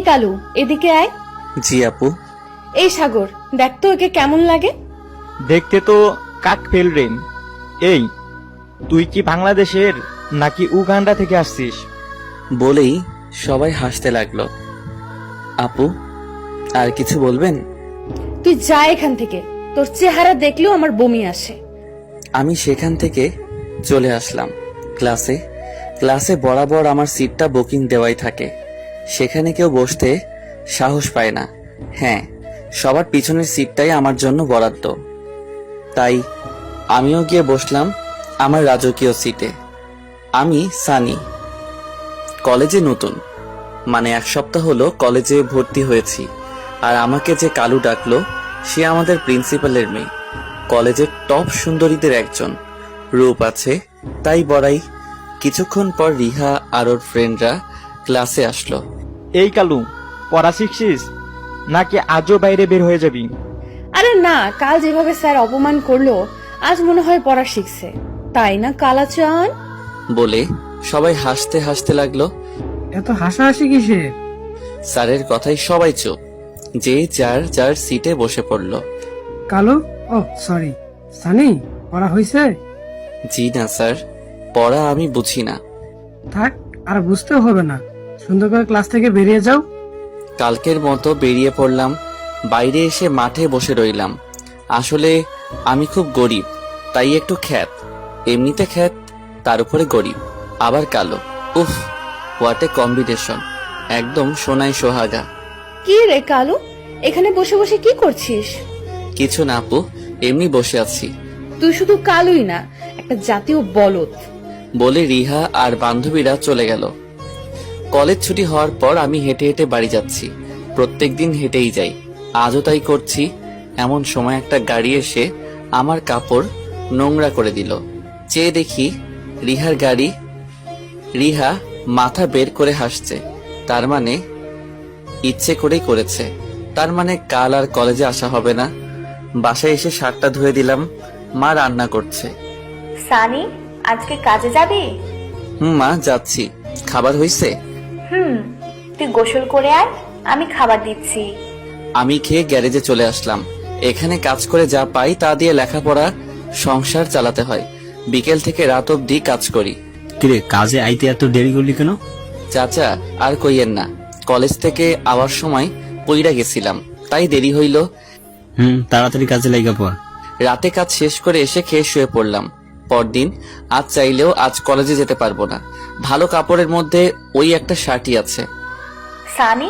কালু, এদিকে আয়। জি আপু। এই সাগর, দেখ তো একে কেমন লাগে। দেখতে তো কাক ফেলরেন। এই, তুই কি বাংলাদেশের নাকি উগান্ডা থেকে আসছিস? বলেই সবাই হাসতে লাগলো। আপু, আর কিছু বলবেন? তুই যা এখান থেকে, তোর চেহারা দেখলেও আমার বমি আসে। আমি সেখান থেকে চলে আসলাম ক্লাসে। ক্লাসে বরাবর আমার সিটটা বুকিং দেওয়াই থাকে, সেখানে কেউ বসতে সাহস পায় না। হ্যাঁ, সবার পিছনের সিটটাই আমার জন্য বরাদ্দ। তাই আমিও গিয়ে বসলাম আমার রাজকীয় সিটে। আমি সানি, কলেজে নতুন, মানে 1 সপ্তাহ হলো কলেজে ভর্তি হয়েছি। আর আমাকে যে কালু ডাকলো, সে আমাদের প্রিন্সিপালের মেয়ে, কলেজের টপ সুন্দরীদের একজন। রূপ আছে তাই বড়াই। কিছুক্ষণ পর রিহা আর ওর ফ্রেন্ডরা ক্লাসে আসলো। এই কালু, পড়া শিখছিস নাকি আজও বাইরে বের হয়ে যাবি? আরে না, কাল যেভাবে স্যার অপমান করলো, আজ মনে হয় পড়া শিখছে, তাই না কালাচান? বলে সবাই হাসতে হাসতে লাগলো। এত হাসাহাসি কিসের? স্যারের কথাই সবাই চুপ, যে যার যার সিটে বসে পড়লো। কালো, ও সরি, সানি, পড়া হয়েছে? জি না স্যার, পড়া আমি বুঝি না। থাক, আর বুঝতেও হবে না, সুন্দর করে ক্লাস থেকে বেরিয়ে যাও। কালকের মতো বেরিয়ে পড়লাম। বাইরে এসে মাঠে বসে রইলাম। আসলে আমি খুব গরিব, তাই একটু খ্যাত। এমনিতে খ্যাত, তার উপরে গরিব, আবার কালো। উফ, হোয়াট এ কম্বিনেশন, একদম সোনাই সোহাগা। কি রে কালু, এখানে বসে বসে কি করছিস? কিছু না আপু, এমনি বসে আছি। তুই শুধু কালুই না, একটা জাতীয় বলদ। বলে রিহা আর বান্ধবীরা চলে গেল। কলেজ ছুটি হওয়ার পর আমি হেঁটে হেঁটে বাড়ি যাচ্ছি। প্রত্যেকদিন হেঁটেই যাই, আজও তাই করছি। এমন সময় একটা গাড়ি এসে আমার কাপড় নোংরা করে দিল। চেয়ে দেখি রিহার গাড়ি। রিহা মাথা বের করে হাসছে, তার মানে ইচ্ছে করেই করেছে। তার মানে কাল আর কলেজে আসা হবে না। বাসায় এসে শার্টটা ধুয়ে দিলাম, মা রান্না করছে। সানি, আজকে কাজে যাবি? মা যাচ্ছি। খাবার হইছে? তুই গোসল করে আয়, আমি খাবার দিচ্ছি। আমি খেয়ে গ্যারেজে চলে আসলাম। এখানে কাজ করে যা পাই তা দিয়ে লেখাপড়া, সংসার চালাতে হয়। বিকেল থেকে রাত অবধি কাজ করি। কিরে, কাজে আইতে এত দেরি করলি কেন? চাচা আর কইয়েন না, কলেজ থেকে আওয়ার সময় পইরা গেছিলাম, তাই দেরি হইল। তাড়াতাড়ি কাজে লাইগা পড়। রাতে কাজ শেষ করে এসে খেয়ে শুয়ে পড়লাম। পরদিন আজ চাইলেও আজ কলেজে যেতে পারবো না। ভালো কাপড়ের মধ্যে ওই একটা শার্টই আছে। সানি,